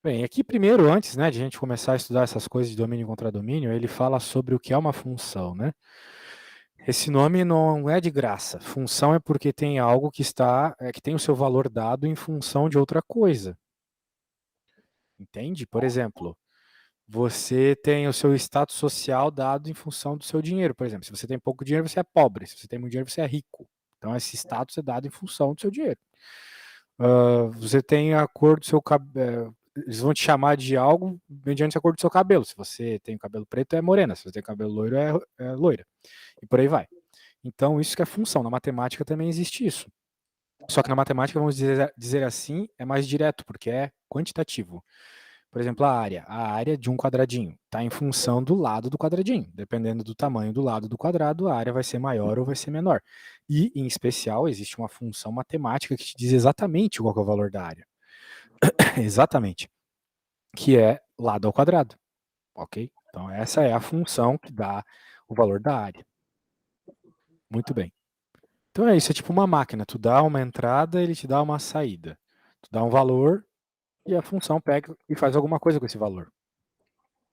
Bem, aqui primeiro, antes, né, de a gente começar a estudar essas coisas de domínio contra domínio, ele fala sobre o que é uma função, né? Esse nome não é de graça. Função é porque tem algo que tem o seu valor dado em função de outra coisa. Entende? Por exemplo, você tem o seu status social dado em função do seu dinheiro. Por exemplo, se você tem pouco dinheiro, você é pobre. Se você tem muito dinheiro, você é rico. Então, esse status é dado em função do seu dinheiro. Você tem a cor do seu cabelo. Eles vão te chamar de algo mediante a cor do seu cabelo. Se você tem o cabelo preto, é morena. Se você tem cabelo loiro, é loira. E por aí vai. Então, isso que é função. Na matemática também existe isso. Só que na matemática, vamos dizer assim, é mais direto, porque é quantitativo. Por exemplo, a área de um quadradinho está em função do lado do quadradinho. Dependendo do tamanho do lado do quadrado, a área vai ser maior ou vai ser menor. E, em especial, existe uma função matemática que te diz exatamente qual é o valor da área. Exatamente. Que é lado ao quadrado. Ok? Então, essa é a função que dá o valor da área. Muito bem. Então é isso, é tipo uma máquina. Tu dá uma entrada, ele te dá uma saída. Tu dá um valor e a função pega e faz alguma coisa com esse valor.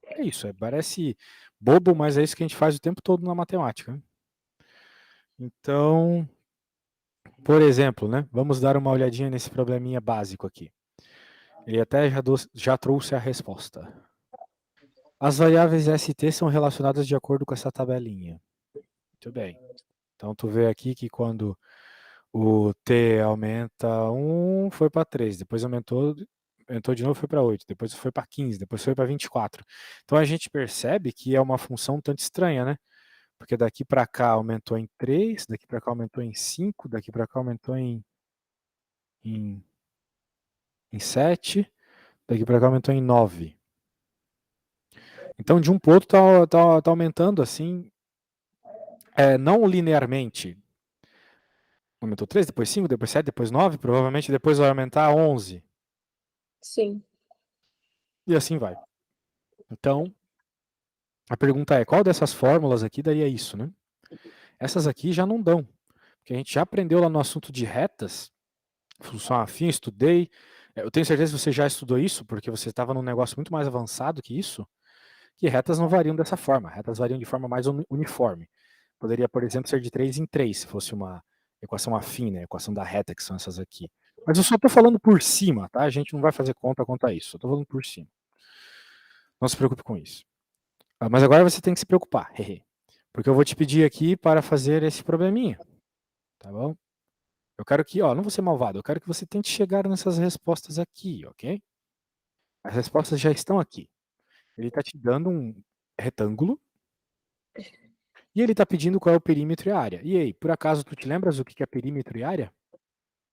É isso, parece bobo, mas é isso que a gente faz o tempo todo na matemática. Né? Então, por exemplo, né, vamos dar uma olhadinha nesse probleminha básico aqui. Ele até já trouxe a resposta. As variáveis ST são relacionadas de acordo com essa tabelinha. Muito bem. Então, tu vê aqui que quando o T aumenta 1, foi para 3, depois aumentou de novo, foi para 8, depois foi para 15, depois foi para 24. Então a gente percebe que é uma função um tanto estranha, né? Porque daqui para cá aumentou em 3, daqui para cá aumentou em 5, daqui para cá aumentou em, em 7, daqui para cá aumentou em 9. Então de um ponto tá aumentando assim, não linearmente. Aumentou 3, depois 5, depois 7, depois 9, provavelmente depois vai aumentar a 11. Sim. E assim vai. Então, a pergunta é, qual dessas fórmulas aqui daria isso, né? Essas aqui já não dão, porque a gente já aprendeu lá no assunto de retas, função afim, estudei. Eu tenho certeza que você já estudou isso, porque você estava num negócio muito mais avançado que isso, que retas não variam dessa forma, retas variam de forma mais uniforme. Poderia, por exemplo, ser de 3 em 3, se fosse uma equação afim, né? Equação da reta, que são essas aqui. Mas eu só estou falando por cima, tá? A gente não vai fazer conta quanto a isso, eu estou falando por cima. Não se preocupe com isso. Mas agora você tem que se preocupar, porque eu vou te pedir aqui para fazer esse probleminha, tá bom? Eu quero que, não vou ser malvado, eu quero que você tente chegar nessas respostas aqui, ok? As respostas já estão aqui. Ele está te dando um retângulo e ele está pedindo qual é o perímetro e a área. E aí, por acaso tu te lembras o que é perímetro e área?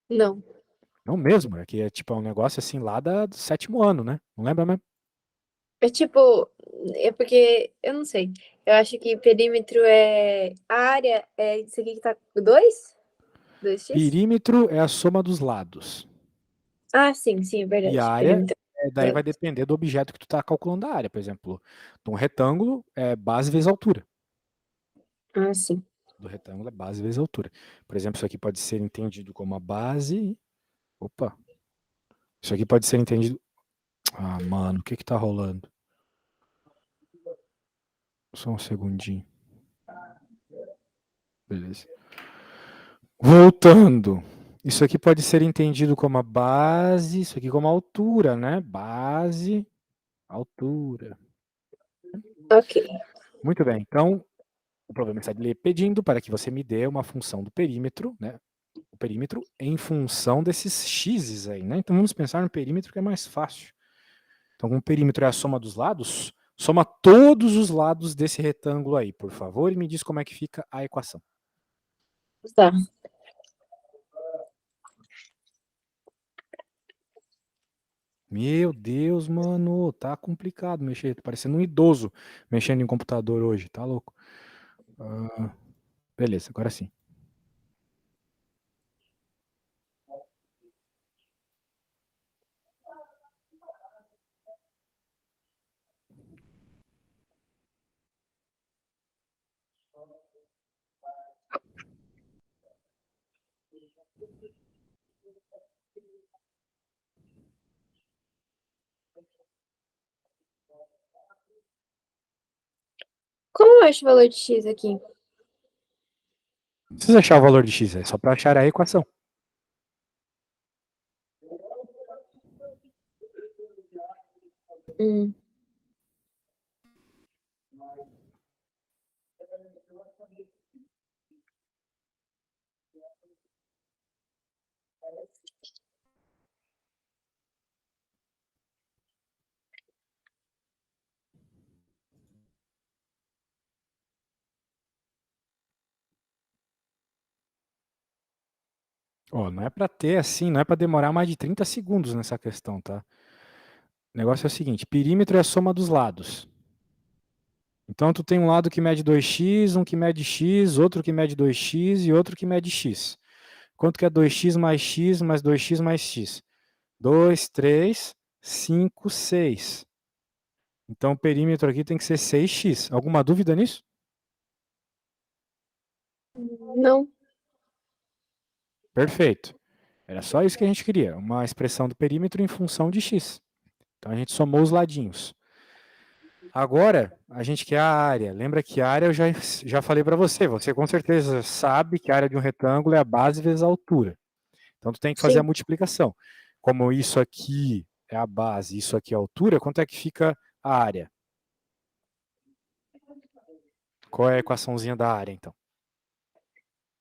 Não. Não mesmo, é que é tipo um negócio assim lá do 7º ano, né? Não lembra mesmo? É tipo, é porque, eu não sei. Eu acho que perímetro é a área, é isso aqui que tá com 2? 2x? Perímetro é a soma dos lados. Ah, sim, sim, é E a verdade. área, Perímetro. daí vai depender do objeto que tu está calculando a área. Por exemplo, de um retângulo é base vezes altura. Ah, sim. Do retângulo é base vezes altura. Por exemplo, isso aqui pode ser entendido como a base. Opa! Isso aqui pode ser entendido. Ah, mano, o que que tá rolando? Só um segundinho. Beleza. Voltando. Isso aqui pode ser entendido como a base, isso aqui como a altura, né? Base, altura. Ok. Muito bem. Então, o problema está lhe pedindo para que você me dê uma função do perímetro, né? O perímetro em função desses x's aí, né? Então vamos pensar no perímetro que é mais fácil. Então, como o perímetro é a soma dos lados, soma todos os lados desse retângulo aí, por favor, e me diz como é que fica a equação. Tá. Meu Deus, mano, tá complicado mexer. Tô parecendo um idoso mexendo em computador hoje, tá louco? Beleza, agora sim. Como eu acho o valor de x aqui? Não precisa achar o valor de x, é só para achar a equação. Hum. Ó, não é para ter assim, não é para demorar mais de 30 segundos nessa questão, tá? O negócio é o seguinte, perímetro é a soma dos lados. Então tu tem um lado que mede 2x, um que mede x, outro que mede 2x e outro que mede x. Quanto que é 2x mais 2x mais x? 2, 3, 5, 6. Então o perímetro aqui tem que ser 6x. Alguma dúvida nisso? Não. Perfeito. Era só isso que a gente queria, uma expressão do perímetro em função de x. Então a gente somou os ladinhos. Agora, a gente quer a área. Lembra que a área eu já falei para você. Você com certeza sabe que a área de um retângulo é a base vezes a altura. Então, tu tem que fazer a Sim. multiplicação. Como isso aqui é a base, isso aqui é a altura, quanto é que fica a área? Qual é a equaçãozinha da área, então?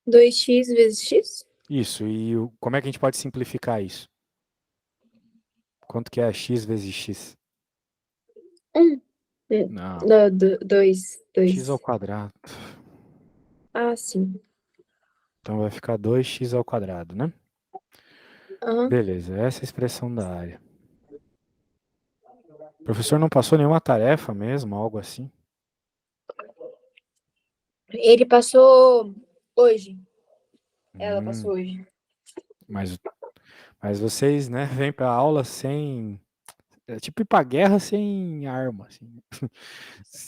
2x vezes x? Isso, e como é que a gente pode simplificar isso? Quanto que é x vezes x? 1. Não, Não, 2. x ao 2. quadrado. Ah, sim. Então vai ficar 2x ao quadrado, né? Aham. Beleza, essa é a expressão da área. O professor não passou nenhuma tarefa mesmo, algo assim? Ele passou hoje. Ela Hum, passou hoje. mas, mas vocês, né, vêm para aula sem... É tipo ir pra guerra sem arma, assim.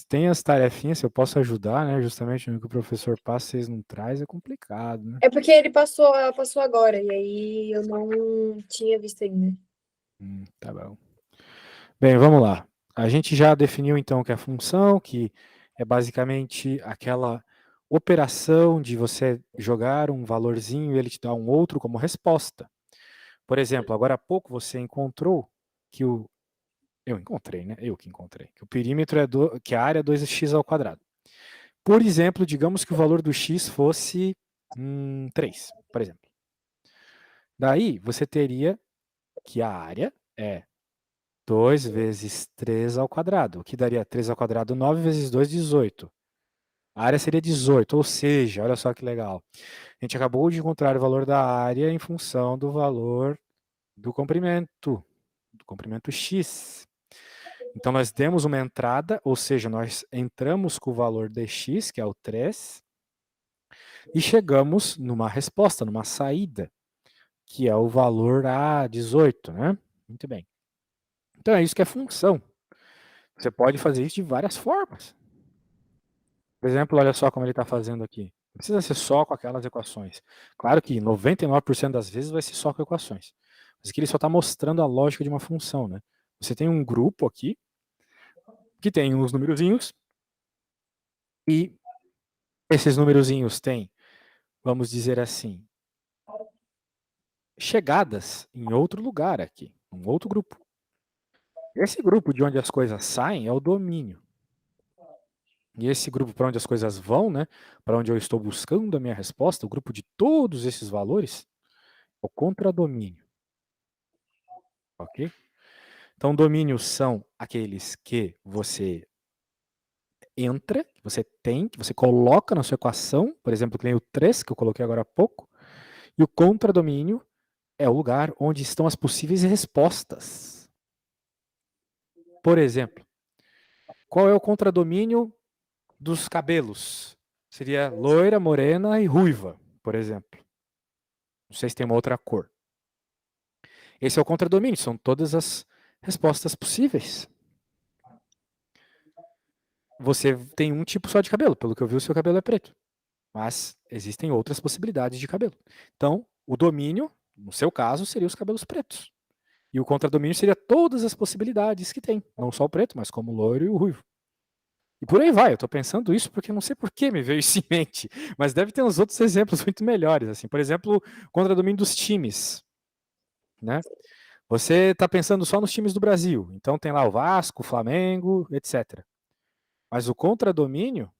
Tem as tarefinhas, se eu posso ajudar, né? Justamente no que o professor passa, vocês não traz, é complicado, né? É porque ela passou agora, e aí eu não tinha visto ainda. Tá bom. Bem, vamos lá. A gente já definiu então que é a função, que é basicamente aquela operação de você jogar um valorzinho e ele te dá um outro como resposta. Por exemplo, agora há pouco você encontrou que o. Eu encontrei, né? Eu que encontrei. Que o perímetro é que a área é 2x ao quadrado. Por exemplo, digamos que o valor do x fosse 3, por exemplo. Daí, você teria que a área é 2 vezes 3 ao quadrado, o que daria 3 ao quadrado, 9 vezes 2, 18. A área seria 18, ou seja, olha só que legal. A gente acabou de encontrar o valor da área em função do valor do comprimento x. Então, nós demos uma entrada, ou seja, nós entramos com o valor de x, que é o 3, e chegamos numa resposta, numa saída, que é o valor a 18, né? Muito bem. Então é isso que é função. Você pode fazer isso de várias formas. Por exemplo, olha só como ele está fazendo aqui. Não precisa ser só com aquelas equações. Claro que 99% das vezes vai ser só com equações. Mas aqui ele só está mostrando a lógica de uma função, né? Você tem um grupo aqui que tem uns numerozinhos e esses numerozinhos têm, vamos dizer assim, chegadas em outro lugar aqui, um outro grupo. Esse grupo de onde as coisas saem é o domínio. E esse grupo para onde as coisas vão, né, para onde eu estou buscando a minha resposta, o grupo de todos esses valores, é o contradomínio. Ok? Então, domínios são aqueles que você entra, que você tem, que você coloca na sua equação, por exemplo, que nem o 3 que eu coloquei agora há pouco, e o contradomínio é o lugar onde estão as possíveis respostas. Por exemplo, qual é o contradomínio dos cabelos? Seria loira, morena e ruiva, por exemplo. Não sei se tem uma outra cor. Esse é o contradomínio, são todas as respostas possíveis. Você tem um tipo só de cabelo, pelo que eu vi, o seu cabelo é preto. Mas existem outras possibilidades de cabelo. Então, o domínio, no seu caso, seria os cabelos pretos. E o contradomínio seria todas as possibilidades que tem. Não só o preto, mas como o loiro e o ruivo. E por aí vai, eu estou pensando isso porque eu não sei por que me veio isso em mente, mas deve ter uns outros exemplos muito melhores, assim, por exemplo, contra-domínio dos times, né? Você está pensando só nos times do Brasil, então tem lá o Vasco, o Flamengo, etc. Mas o contra-domínio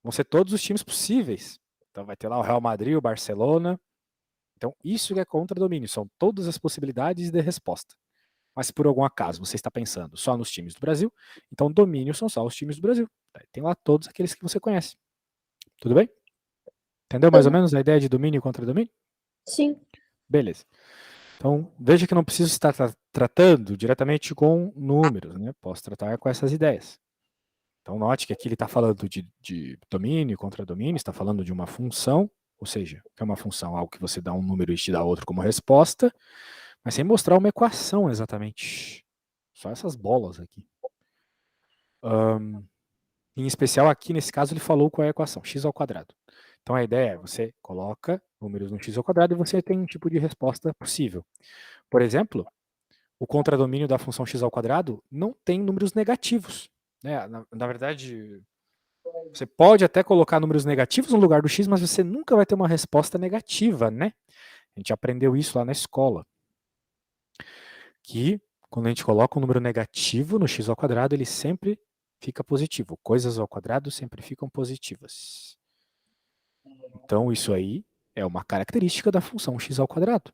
vão ser todos os times possíveis. Então vai ter lá o Real Madrid, o Barcelona. Então isso que é contra-domínio, são todas as possibilidades de resposta. Mas se por algum acaso você está pensando só nos times do Brasil, então domínio são só os times do Brasil. Tem lá todos aqueles que você conhece. Tudo bem? Entendeu mais ou menos a ideia de domínio e contra-domínio? Sim. Beleza. Então, veja que não preciso estar tratando diretamente com números, né? Posso tratar com essas ideias. Então, note que aqui ele está falando de domínio e contra-domínio, está falando de uma função, ou seja, é uma função, algo que você dá um número e te dá outro como resposta, mas sem mostrar uma equação exatamente. Só essas bolas aqui. Em especial aqui, nesse caso, ele falou qual é a equação, x ao quadrado. Então, a ideia é, você coloca números no x ao quadrado e você tem um tipo de resposta possível. Por exemplo, o contradomínio da função x ao quadrado não tem números negativos. Né? Na verdade, você pode até colocar números negativos no lugar do x, mas você nunca vai ter uma resposta negativa, né? A gente aprendeu isso lá na escola. Que quando a gente coloca um número negativo no x ao quadrado, ele sempre fica positivo. Coisas ao quadrado sempre ficam positivas. Então, isso aí é uma característica da função x ao quadrado.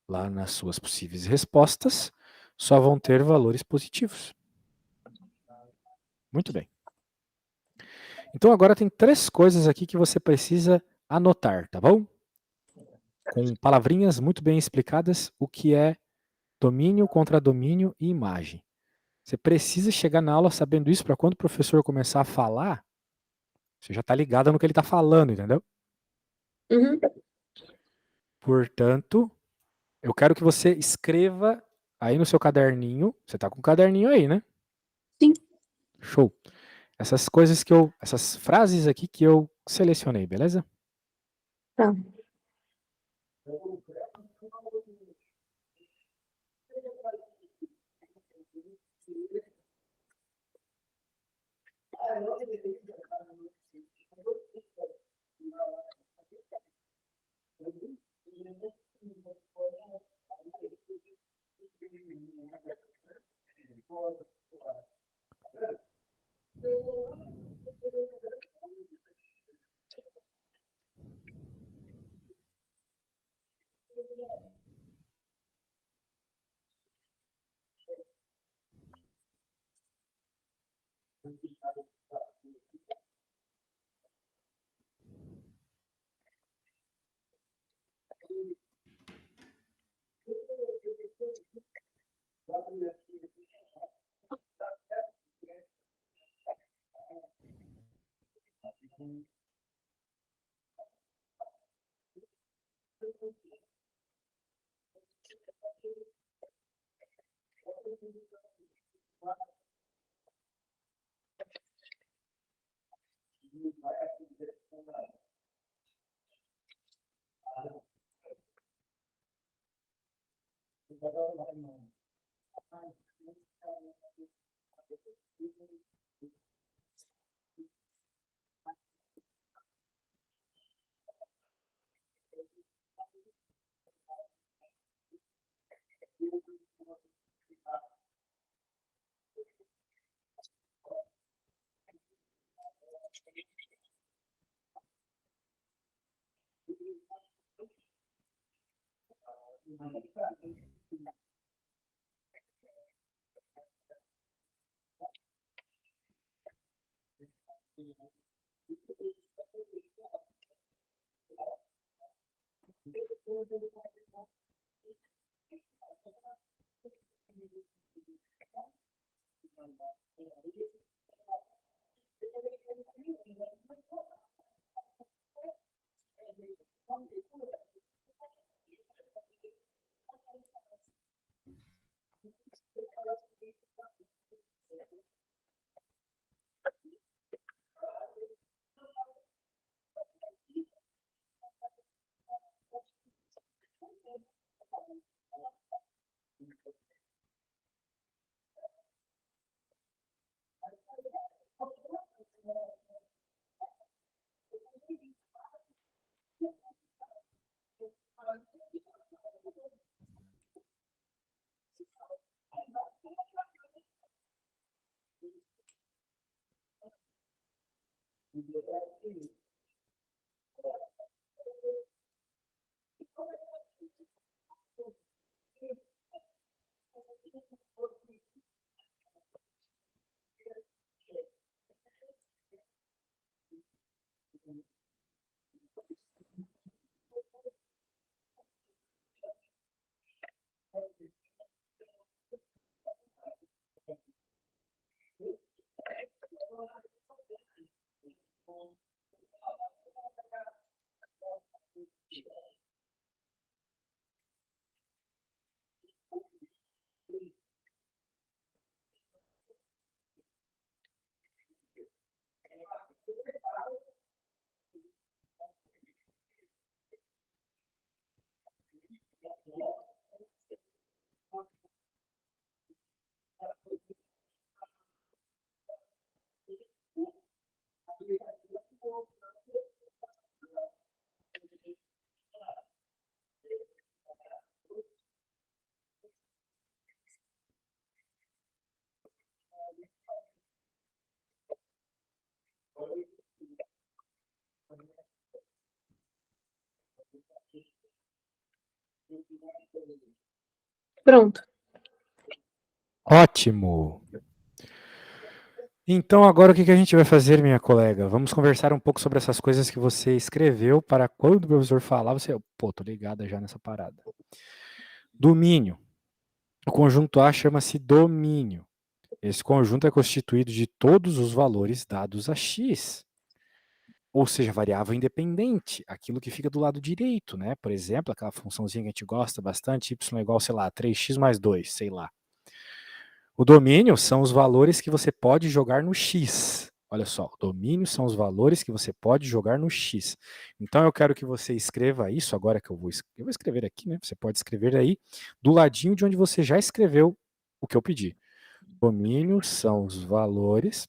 Lá nas suas possíveis respostas, só vão ter valores positivos. Muito bem. Então agora tem 3 coisas aqui que você precisa anotar, tá bom? Com palavrinhas muito bem explicadas o que é domínio, contradomínio e imagem. Você precisa chegar na aula sabendo isso para quando o professor começar a falar, você já está ligado no que ele está falando, entendeu? Uhum. Portanto, eu quero que você escreva aí no seu caderninho. Você está com o caderninho aí, né? Sim. Show. Essas frases aqui que eu selecionei, beleza? Tá. Pronto. Ótimo! Então, agora o que a gente vai fazer, minha colega? Vamos conversar um pouco sobre essas coisas que você escreveu para quando o professor falar, você... Pô, tô ligada já nessa parada. Domínio. O conjunto A chama-se domínio. Esse conjunto é constituído de todos os valores dados a x. Ou seja, variável independente, aquilo que fica do lado direito, né? Por exemplo, aquela funçãozinha que a gente gosta bastante, y igual, sei lá, 3x mais 2, sei lá. O domínio são os valores que você pode jogar no x. Olha só, o domínio são os valores que você pode jogar no x. Então, eu quero que você escreva isso, agora que eu vou escrever aqui, né? Você pode escrever aí, do ladinho de onde você já escreveu o que eu pedi. Domínio são os valores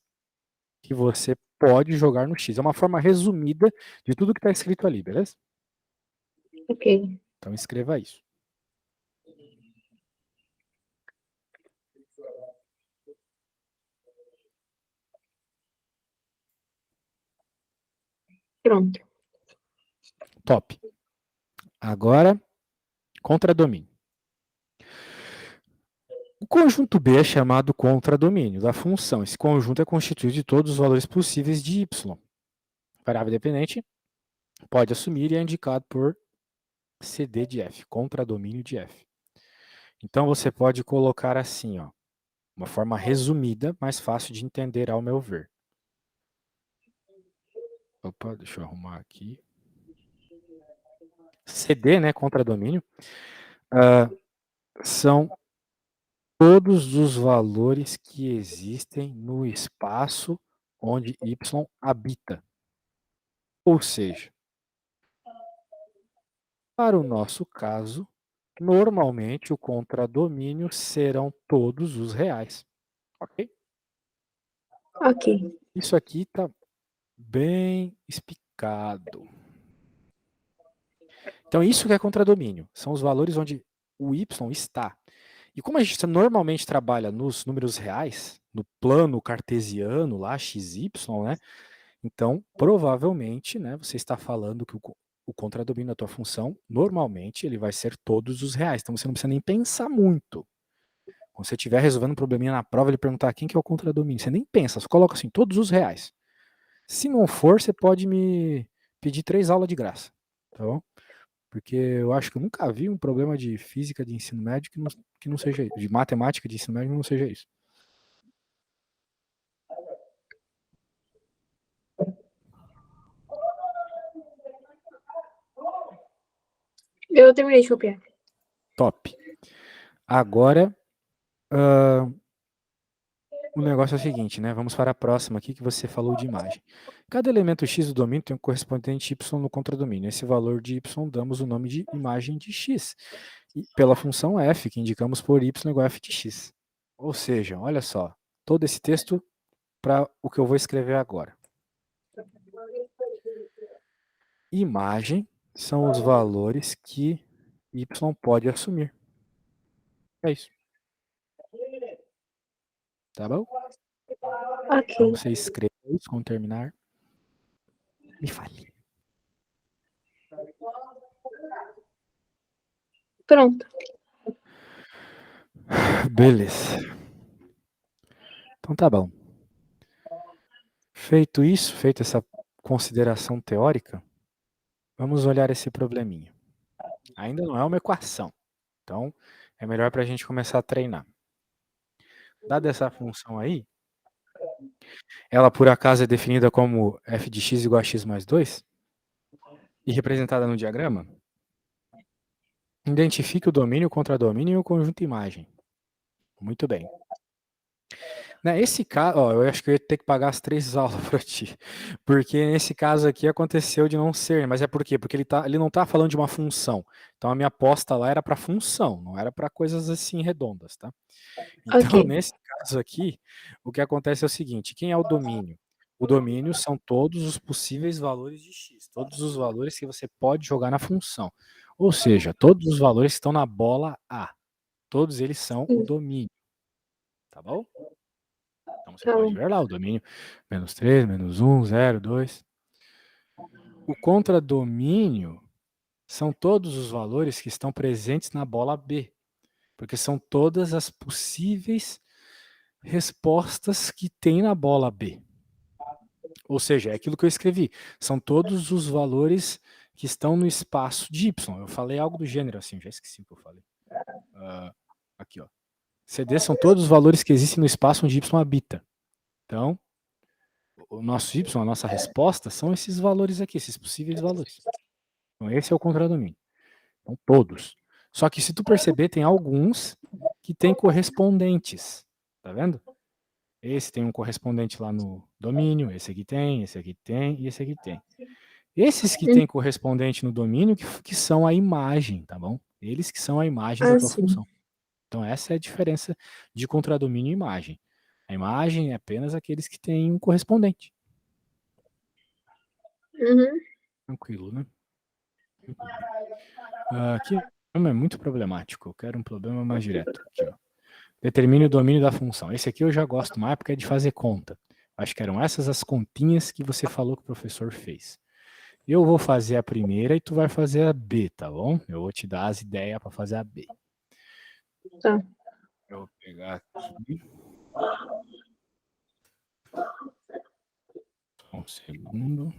que você pode jogar no x. É uma forma resumida de tudo que está escrito ali, beleza? Ok. Então, escreva isso. Pronto. Top. Agora, contradomínio. O conjunto B é chamado contradomínio da função. Esse conjunto é constituído de todos os valores possíveis de y. Variável dependente pode assumir e é indicado por CD de f, contradomínio de f. Então, você pode colocar assim, ó, uma forma resumida, mais fácil de entender ao meu ver. Opa, deixa eu arrumar aqui. CD, né, contradomínio, são todos os valores que existem no espaço onde y habita. Ou seja, para o nosso caso, normalmente o contradomínio serão todos os reais. Ok? Ok. Isso aqui está bem explicado. Então, isso que é contradomínio. São os valores onde o y está. E como a gente normalmente trabalha nos números reais, no plano cartesiano lá, xy, né? Então, provavelmente, né, você está falando que o contradomínio da tua função, normalmente, ele vai ser todos os reais. Então, você não precisa nem pensar muito. Quando você estiver resolvendo um probleminha na prova, ele perguntar quem que é o contradomínio. Você nem pensa, só coloca assim, todos os reais. Se não for, você pode me pedir 3 aulas de graça. Tá bom? Porque eu acho que eu nunca vi um problema de física de ensino médio que não seja isso. De matemática de ensino médio que não seja isso. Eu terminei de copiar. Top. Agora, o negócio é o seguinte, né? Vamos para a próxima aqui que você falou de imagem. Cada elemento x do domínio tem um correspondente y no contradomínio. Esse valor de y damos o nome de imagem de x. E pela função f, que indicamos por y igual a f de x. Ou seja, olha só, todo esse texto para o que eu vou escrever agora. Imagem são os valores que y pode assumir. É isso. Tá bom? Então Ok. você escreva isso quando terminar. Fale. Pronto. Beleza. Então tá bom. Feito isso, feita essa consideração teórica, vamos olhar esse probleminha. Ainda não é uma equação, então é melhor para a gente começar a treinar. Dada essa função aí, ela por acaso é definida como f de x igual a x mais 2 e representada no diagrama? Identifique o domínio, o contradomínio e o conjunto imagem. Muito bem. Nesse caso, eu acho que eu ia ter que pagar as 3 aulas para ti, porque nesse caso aqui aconteceu de não ser, mas é por quê? Porque ele não está falando de uma função, então a minha aposta lá era para função, não era para coisas assim redondas, tá? Então, Ok. nesse caso aqui, o que acontece é o seguinte, quem é o domínio? O domínio são todos os possíveis valores de x, todos os valores que você pode jogar na função, ou seja, todos os valores que estão na bola A, todos eles são o domínio, tá bom? Então você Tá pode bom. ver lá o domínio menos 3, menos 1, 0, 2. O contradomínio são todos os valores que estão presentes na bola B, porque são todas as possíveis respostas que tem na bola B. Ou seja, é aquilo que eu escrevi. São todos os valores que estão no espaço de Y. Eu falei algo do gênero assim, já esqueci o que eu falei. Aqui, ó. CD são todos os valores que existem no espaço onde Y habita. Então, o nosso Y, a nossa resposta, são esses valores aqui, esses possíveis valores. Então, esse é o contradomínio. Então, todos. Só que se tu perceber, tem alguns que têm correspondentes. Tá vendo? Esse tem um correspondente lá no domínio, esse aqui tem e esse aqui tem. Esses que têm correspondente no domínio que são a imagem, tá bom? Eles que são a imagem da tua Sim. função. Então essa é a diferença de contradomínio e imagem. A imagem é apenas aqueles que têm um correspondente. Uhum. Tranquilo, né? Muito bem. Aqui é muito problemático. Eu quero um problema mais direto. Aqui, ó. Determine o domínio da função. Esse aqui eu já gosto mais porque é de fazer conta. Acho que eram essas as continhas que você falou que o professor fez. Eu vou fazer a primeira e tu vai fazer a B, tá bom? Eu vou te dar as ideias para fazer a B. Tá. Eu vou pegar aqui. Um segundo.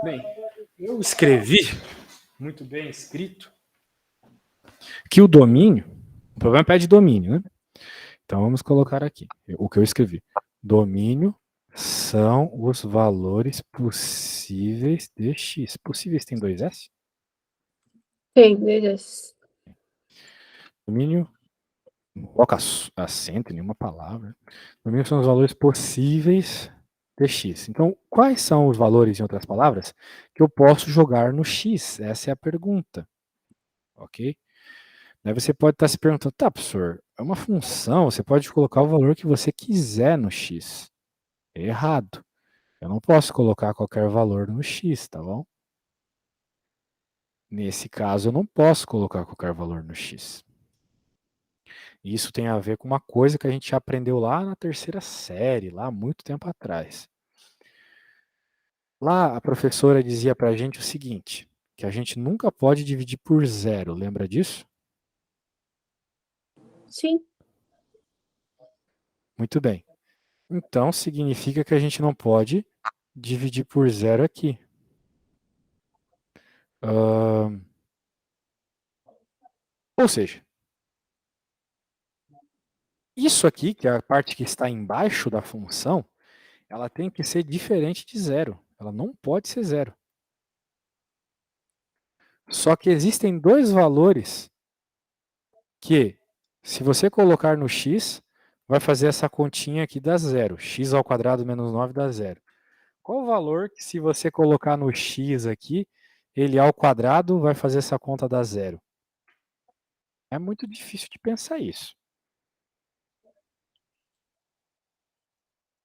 Bem, eu escrevi, muito bem escrito, que o domínio, o problema pede domínio, né? Então vamos colocar aqui o que eu escrevi. Domínio são os valores possíveis de x. Possíveis tem 2S? Tem, beleza. Domínio, não coloca acento em nenhuma palavra. Domínio são os valores possíveis de x. Então, quais são os valores, em outras palavras, que eu posso jogar no x? Essa é a pergunta. Ok? Daí você pode estar se perguntando, tá, professor, é uma função, você pode colocar o valor que você quiser no x. É errado. Eu não posso colocar qualquer valor no x, tá bom? Nesse caso, eu não posso colocar qualquer valor no x. Isso tem a ver com uma coisa que a gente já aprendeu lá na terceira série, lá há muito tempo atrás. Lá a professora dizia para a gente o seguinte, que a gente nunca pode dividir por zero, lembra disso? Sim. Muito bem. Então, significa que a gente não pode dividir por zero aqui. Ou seja, isso aqui, que é a parte que está embaixo da função, ela tem que ser diferente de zero. Ela não pode ser zero. Só que existem dois valores que, se você colocar no x, vai fazer essa continha aqui dar zero. X ao quadrado menos 9 dá zero. Qual o valor que, se você colocar no x aqui, ele ao quadrado vai fazer essa conta dar zero? É muito difícil de pensar isso.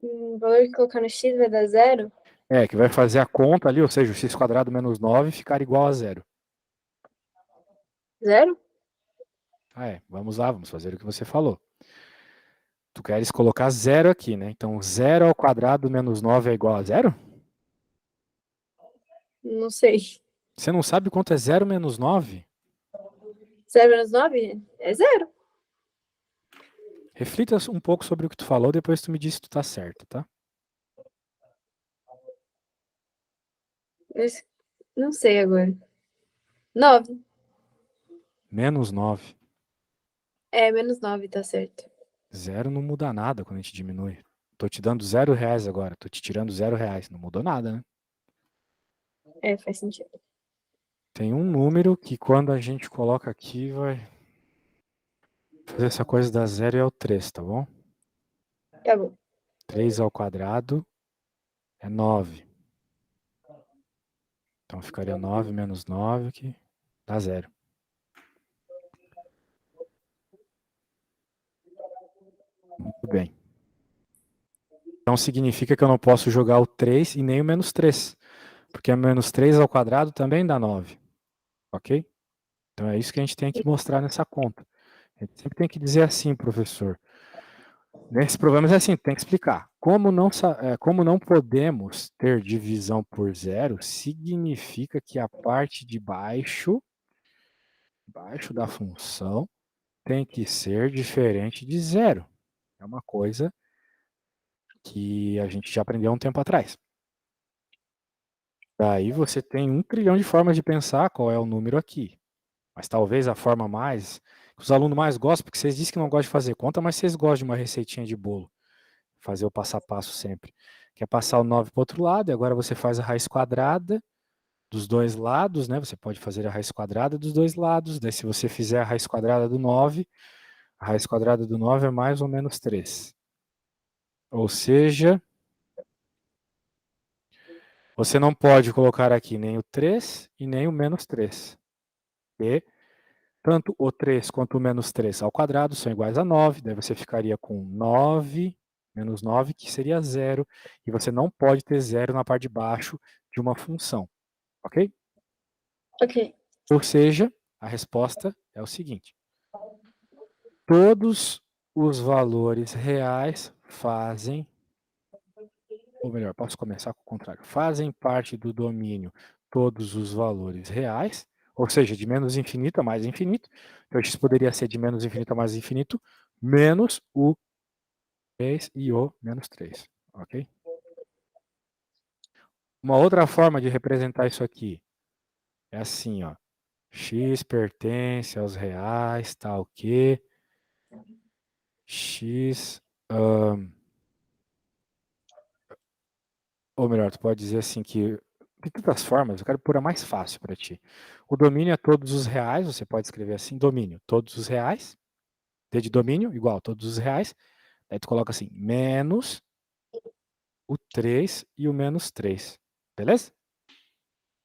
O valor que colocar no x vai dar zero? Que vai fazer a conta ali, ou seja, o x² menos 9 ficar igual a zero. Zero? Vamos lá, vamos fazer o que você falou. Tu queres colocar zero aqui, né? Então, 0 ao quadrado menos 9 é igual a zero? Não sei. Você não sabe quanto é 0 menos 9? Zero menos 9 é zero. Reflita um pouco sobre o que tu falou, depois tu me diz se tu tá certo, tá? Mas não sei agora. 9. Menos 9. É, menos 9, tá certo. Zero não muda nada quando a gente diminui. Tô te dando R$ 0 agora, tô te tirando R$ 0. Não mudou nada, né? É, faz sentido. Tem um número que quando a gente coloca aqui vai fazer essa coisa da zero e é o 3, tá bom? Tá bom. 3 ao quadrado é 9. Então ficaria 9 menos 9 que dá zero. Muito bem. Então significa que eu não posso jogar o 3 e nem o menos 3. Porque menos 3 ao quadrado também dá 9. Ok? Então é isso que a gente tem que mostrar nessa conta. A gente sempre tem que dizer assim, professor. Nesses problemas é assim, tem que explicar. Como não podemos ter divisão por zero, significa que a parte de baixo da função tem que ser diferente de zero. É uma coisa que a gente já aprendeu há um tempo atrás. Daí você tem 1 trilhão de formas de pensar qual é o número aqui. Mas talvez a forma mais que os alunos mais gostam, porque vocês dizem que não gostam de fazer conta, mas vocês gostam de uma receitinha de bolo. Fazer o passo a passo sempre. Que é passar o 9 para o outro lado, e agora você faz a raiz quadrada dos dois lados, né? Você pode fazer a raiz quadrada dos dois lados. Daí, se você fizer a raiz quadrada do 9, a raiz quadrada do 9 é mais ou menos 3. Ou seja, você não pode colocar aqui nem o 3 e nem o menos 3. E tanto o 3 quanto o menos 3 ao quadrado são iguais a 9. Daí você ficaria com 9 menos 9, que seria zero. E você não pode ter zero na parte de baixo de uma função. Ok? Ok. Ou seja, a resposta é o seguinte: todos os valores reais fazem, ou melhor, posso começar com o contrário, fazem parte do domínio todos os valores reais, ou seja, de menos infinito a mais infinito. Então, x poderia ser de menos infinito a mais infinito, menos o 3 e o menos 3. Ok? Uma outra forma de representar isso aqui é assim, ó. X pertence aos reais, tal que X. Ou melhor, tu pode dizer assim que. De tantas formas, eu quero pôr a mais fácil para ti. O domínio é todos os reais, você pode escrever assim: domínio, todos os reais. D de domínio, igual todos os reais. Aí tu coloca assim: menos o 3 e o menos 3. Beleza?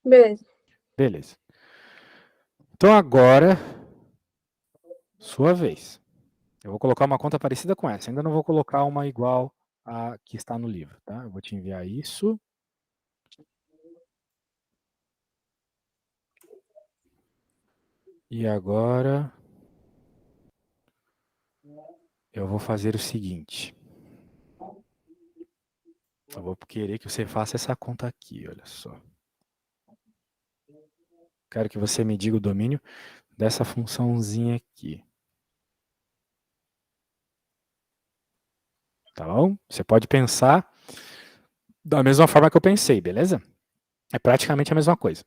Beleza. Beleza. Então agora, sua vez. Eu vou colocar uma conta parecida com essa. Ainda não vou colocar uma igual a que está no livro, tá? Eu vou te enviar isso. E agora eu vou fazer o seguinte. Eu vou querer que você faça essa conta aqui, olha só. Quero que você me diga o domínio dessa funçãozinha aqui. Tá bom? Você pode pensar da mesma forma que eu pensei, beleza? É praticamente a mesma coisa.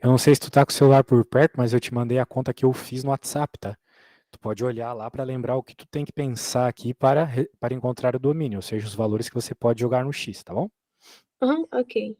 Eu não sei se tu tá com o celular por perto, mas eu te mandei a conta que eu fiz no WhatsApp, tá? Tu pode olhar lá para lembrar o que tu tem que pensar aqui para encontrar o domínio, ou seja, os valores que você pode jogar no X, tá bom? Aham, ok.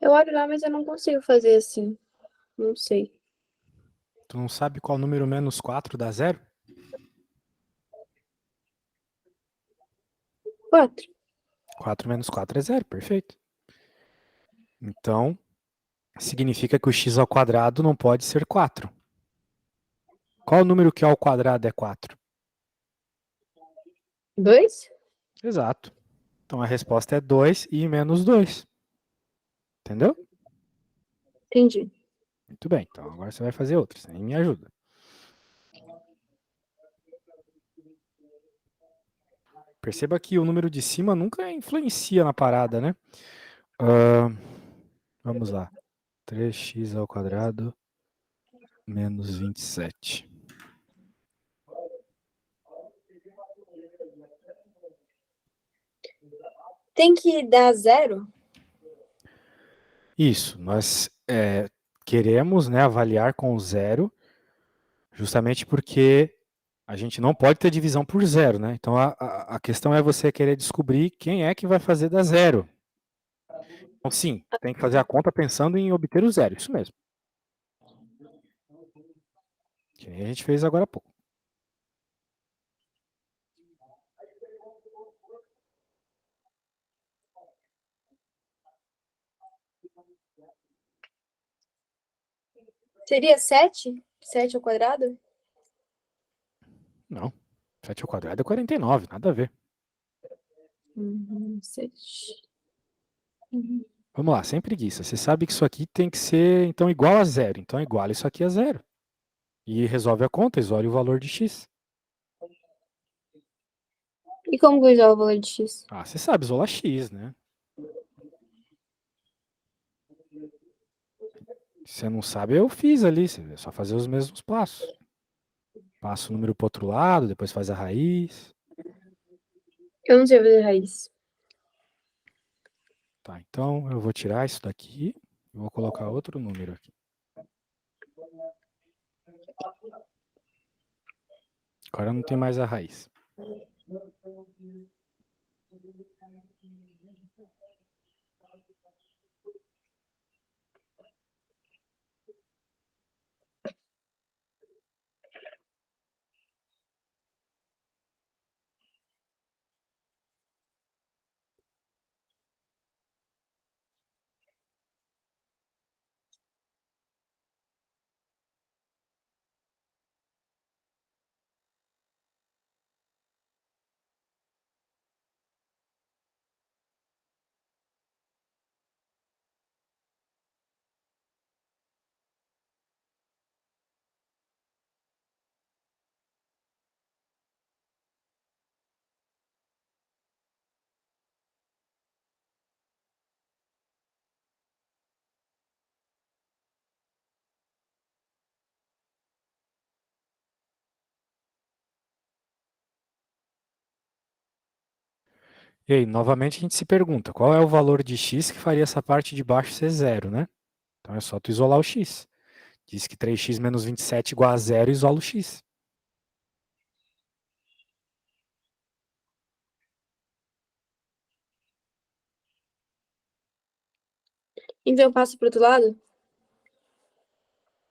Eu olho lá, mas eu não consigo fazer assim. Não sei. Tu não sabe qual número menos 4 dá zero? 4. 4 menos 4 é zero, perfeito. Então, significa que o x ao quadrado não pode ser 4. Qual número que ao quadrado é 4? 2? Exato. Então a resposta é 2 e menos 2. Entendeu? Entendi. Muito bem. Então agora você vai fazer outras. Aí me ajuda. Perceba que o número de cima nunca influencia na parada, né? Vamos lá. 3x ao quadrado menos 27. Tem que dar 0? Isso. Nós queremos, né, avaliar com zero, justamente porque a gente não pode ter divisão por zero, né? Então a questão é você querer descobrir quem é que vai fazer da zero. Então, sim, tem que fazer a conta pensando em obter o zero, isso mesmo. Que nem a gente fez agora há pouco. Seria 7? 7 ao quadrado? Não. 7 ao quadrado é 49, nada a ver. 7. Uhum. Vamos lá, sem preguiça. Você sabe que isso aqui tem que ser, então, igual a zero. Então, iguala isso aqui a zero. E resolve a conta, isole o valor de x. E como que eu isolar o valor de x? Ah, você sabe isolar x, né? Se você não sabe, eu fiz ali. É só fazer os mesmos passos. Passa o número para outro lado, depois faz a raiz. Eu não sei fazer raiz. Tá, então eu vou tirar isso daqui e vou colocar outro número aqui. Agora não tem mais a raiz. E aí, novamente a gente se pergunta, qual é o valor de x que faria essa parte de baixo ser zero, né? Então é só tu isolar o x. Diz que 3x menos 27 igual a zero, isola o x. Então eu passo pro outro lado?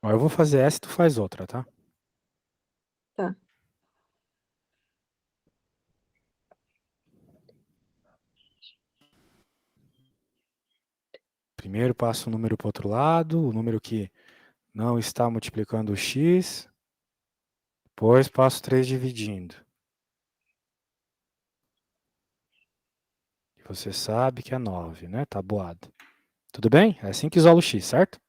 Ó, eu vou fazer essa e tu faz outra, tá? Tá. Primeiro passo o número para o outro lado, o número que não está multiplicando o x. Depois passo 3 dividindo. E você sabe que é 9, né? Tabuado. Tudo bem? É assim que isola o x, certo?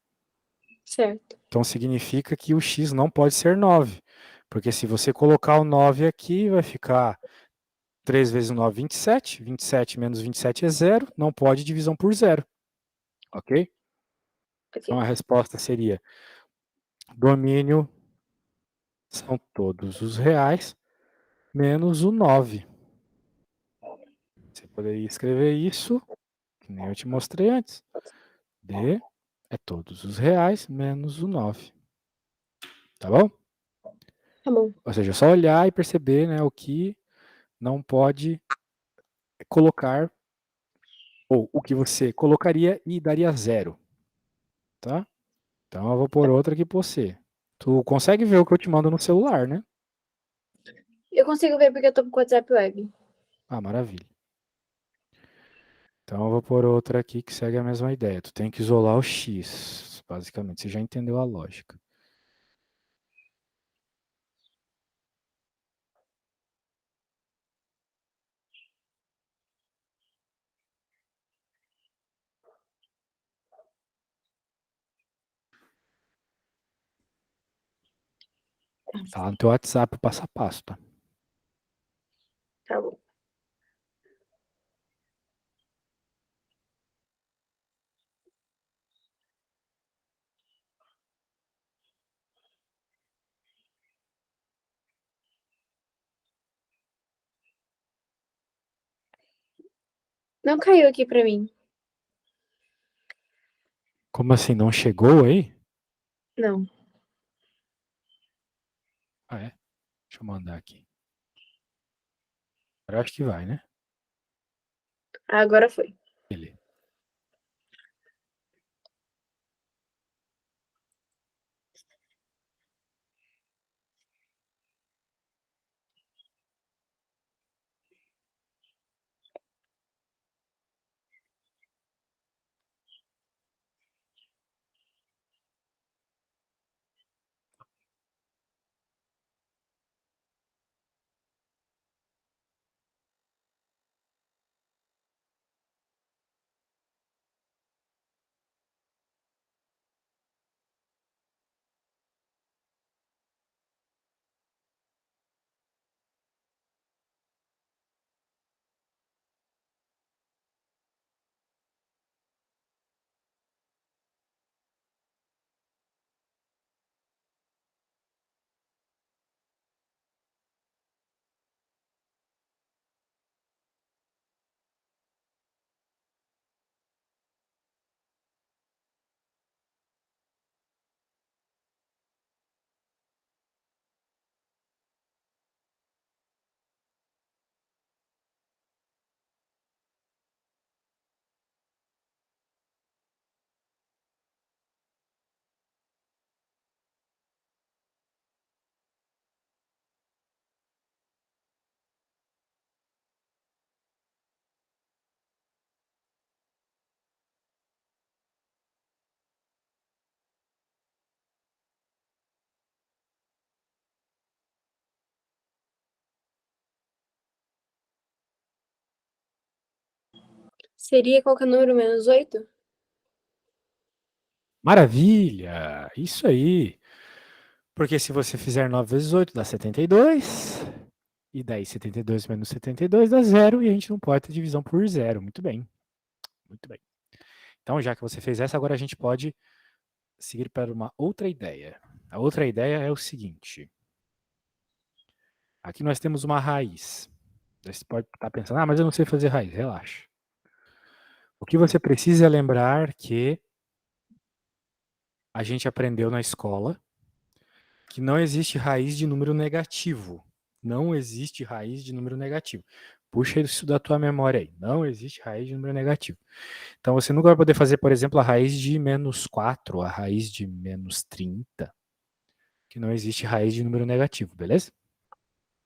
Certo. Então significa que o x não pode ser 9. Porque se você colocar o 9 aqui, vai ficar 3 vezes 9, 27. 27 menos 27 é 0. Não pode divisão por 0. Ok? Então Ok. a resposta seria: domínio são todos os reais menos o 9. Você poderia escrever isso, que nem eu te mostrei antes. D é todos os reais menos o 9. Tá bom? Tá bom. Ou seja, é só olhar e perceber, né, o que não pode colocar, ou o que você colocaria e daria 0. Tá? Então eu vou pôr outra aqui pra você. Tu consegue ver o que eu te mando no celular, né? Eu consigo ver porque eu tô com o WhatsApp web. Ah, maravilha. Então eu vou pôr outra aqui que segue a mesma ideia. Tu tem que isolar o x, basicamente. Você já entendeu a lógica. Tá lá no teu WhatsApp o passo a passo, tá? Tá bom. Não caiu aqui pra mim. Como assim, não chegou aí? Não. Ah, é? Deixa eu mandar aqui. Eu acho que vai, né? Ah, agora foi. Beleza. Seria qual que é o número menos 8? Maravilha! Isso aí. Porque se você fizer 9 vezes 8 dá 72. E daí 72 menos 72 dá 0. E a gente não pode ter divisão por 0. Muito bem. Muito bem. Então, já que você fez essa, agora a gente pode seguir para uma outra ideia. A outra ideia é o seguinte. Aqui nós temos uma raiz. Você pode estar pensando, ah, mas eu não sei fazer raiz. Relaxa. O que você precisa é lembrar que a gente aprendeu na escola que não existe raiz de número negativo. Não existe raiz de número negativo. Puxa isso da tua memória aí. Não existe raiz de número negativo. Então você nunca vai poder fazer, por exemplo, a raiz de menos 4, a raiz de menos 30, que não existe raiz de número negativo, beleza?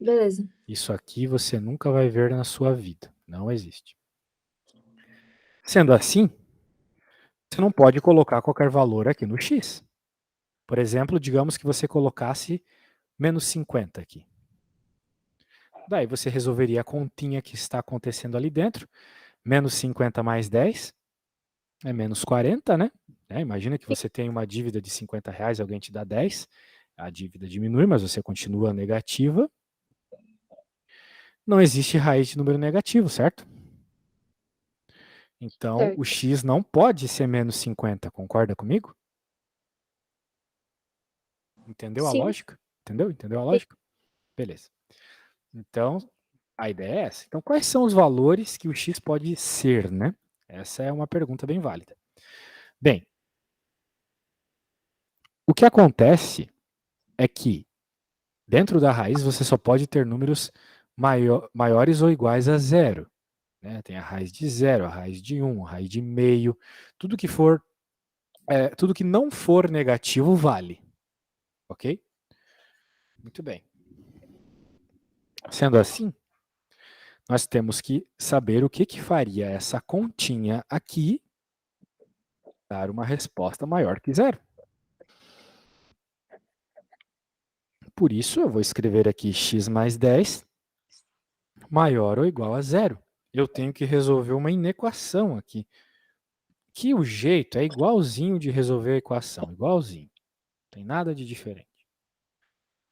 Beleza. Isso aqui você nunca vai ver na sua vida. Não existe. Sendo assim, você não pode colocar qualquer valor aqui no x. Por exemplo, digamos que você colocasse menos 50 aqui. Daí você resolveria a continha que está acontecendo ali dentro. Menos 50 mais 10 é menos 40, né? Imagina que você tem uma dívida de 50 reais, alguém te dá 10, a dívida diminui, mas você continua negativa. Não existe raiz de número negativo, certo? Então, o Certo. x não pode ser menos 50, concorda comigo? Entendeu a Sim. lógica? Entendeu? Entendeu a Sim. lógica? Beleza. Então, a ideia é essa. Então, quais são os valores que o x pode ser, né? Essa é uma pergunta bem válida. Bem, o que acontece é que dentro da raiz você só pode ter números maiores ou iguais a zero. Né? Tem a raiz de zero, a raiz de 1, a raiz de meio. Tudo que for, tudo que não for negativo vale. Ok? Muito bem. Sendo assim, nós temos que saber o que faria essa continha aqui dar uma resposta maior que zero. Por isso, eu vou escrever aqui x mais 10 maior ou igual a zero. Eu tenho que resolver uma inequação aqui. Que o jeito é igualzinho de resolver a equação, igualzinho. Não tem nada de diferente.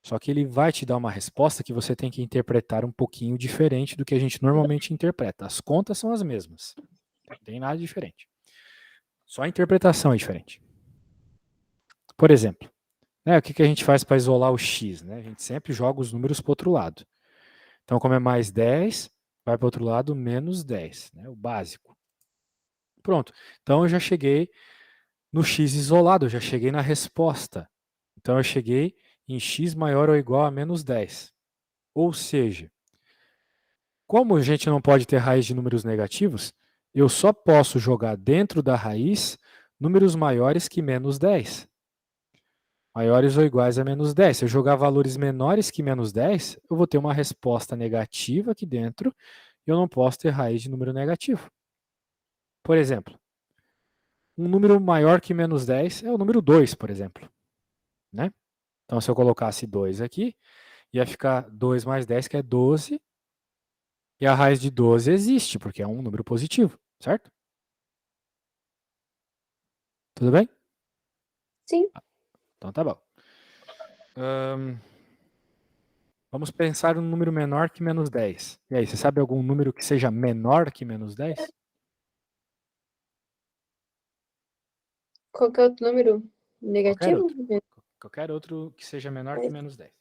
Só que ele vai te dar uma resposta que você tem que interpretar um pouquinho diferente do que a gente normalmente interpreta. As contas são as mesmas. Não tem nada de diferente. Só a interpretação é diferente. Por exemplo, o que a gente faz para isolar o x? Né? A gente sempre joga os números para o outro lado. Então, como é mais 10, vai para o outro lado menos 10, né? O básico. Pronto. Então, eu já cheguei no x isolado, eu já cheguei na resposta. Então, eu cheguei em x maior ou igual a menos 10. Ou seja, como a gente não pode ter raiz de números negativos, eu só posso jogar dentro da raiz números maiores que menos 10. Maiores ou iguais a menos 10. Se eu jogar valores menores que menos 10, eu vou ter uma resposta negativa aqui dentro e eu não posso ter raiz de número negativo. Por exemplo, um número maior que menos 10 é o número 2, por exemplo. Né? Então, se eu colocasse 2 aqui, ia ficar 2 mais 10, que é 12, e a raiz de 12 existe, porque é um número positivo, certo? Tudo bem? Sim. Então tá bom. Vamos pensar um número menor que menos 10. E aí, você sabe algum número que seja menor que menos 10? Qualquer outro número Qualquer negativo? outro. Qualquer outro que seja menor que menos 10.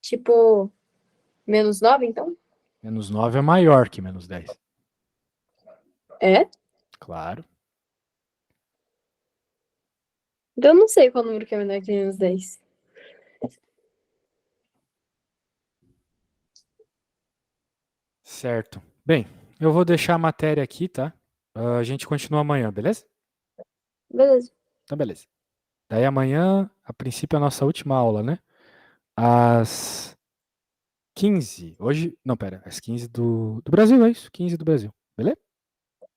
Tipo, -9, então? Menos 9 é maior que menos 10. É? Claro. Então eu não sei qual número que é menor que -10. Certo. Bem, eu vou deixar a matéria aqui, tá? A gente continua amanhã, beleza? Beleza. Então, beleza. Daí amanhã, a princípio, é a nossa última aula, né? Às 15. Hoje. Não, pera. Às 15 do Brasil, é isso? 15 do Brasil. Beleza?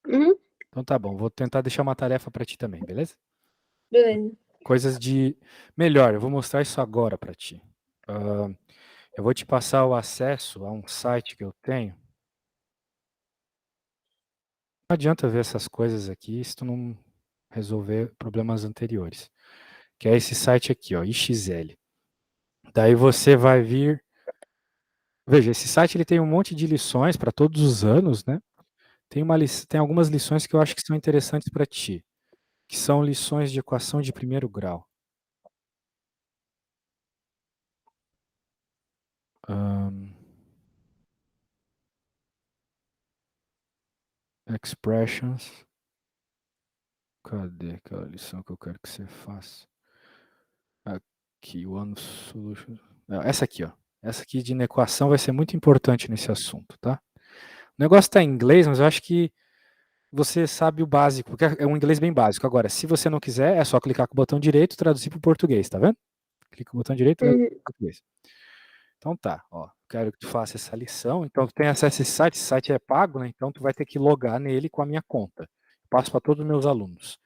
Uhum. Então tá bom. Vou tentar deixar uma tarefa pra ti também, beleza? Beleza. Coisas de. Melhor, eu vou mostrar isso agora pra ti. Eu vou te passar o acesso a um site que eu tenho. Não adianta ver essas coisas aqui se tu não resolver problemas anteriores. Que é esse site aqui, ó, IXL. Daí você vai vir. Veja, esse site ele tem um monte de lições para todos os anos, né? Tem algumas lições que eu acho que são interessantes para ti, que são lições de equação de primeiro grau. Um, expressions. Cadê aquela lição que eu quero que você faça? Aqui, one solution. Essa aqui, ó. Essa aqui de inequação vai ser muito importante nesse assunto, tá? O negócio está em inglês, mas eu acho que você sabe o básico, porque é um inglês bem básico. Agora, se você não quiser, é só clicar com o botão direito e traduzir para o português, tá vendo? Clica com o botão direito e traduzir para o português. Então tá, ó. Quero que tu faça essa lição. Então tu tem acesso a esse site é pago, né? Então tu vai ter que logar nele com a minha conta. Eu passo para todos os meus alunos.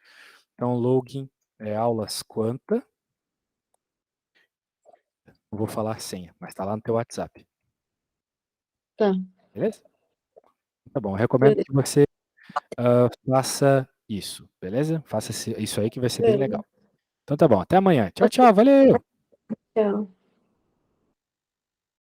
Então login é aulas quanta. Não vou falar a senha, mas tá lá no teu WhatsApp. Tá. Beleza? Tá bom, eu recomendo Beleza. que você faça isso, beleza? Faça isso aí que vai ser bem legal. Então tá bom, até amanhã. Tchau, tchau, valeu! Tchau.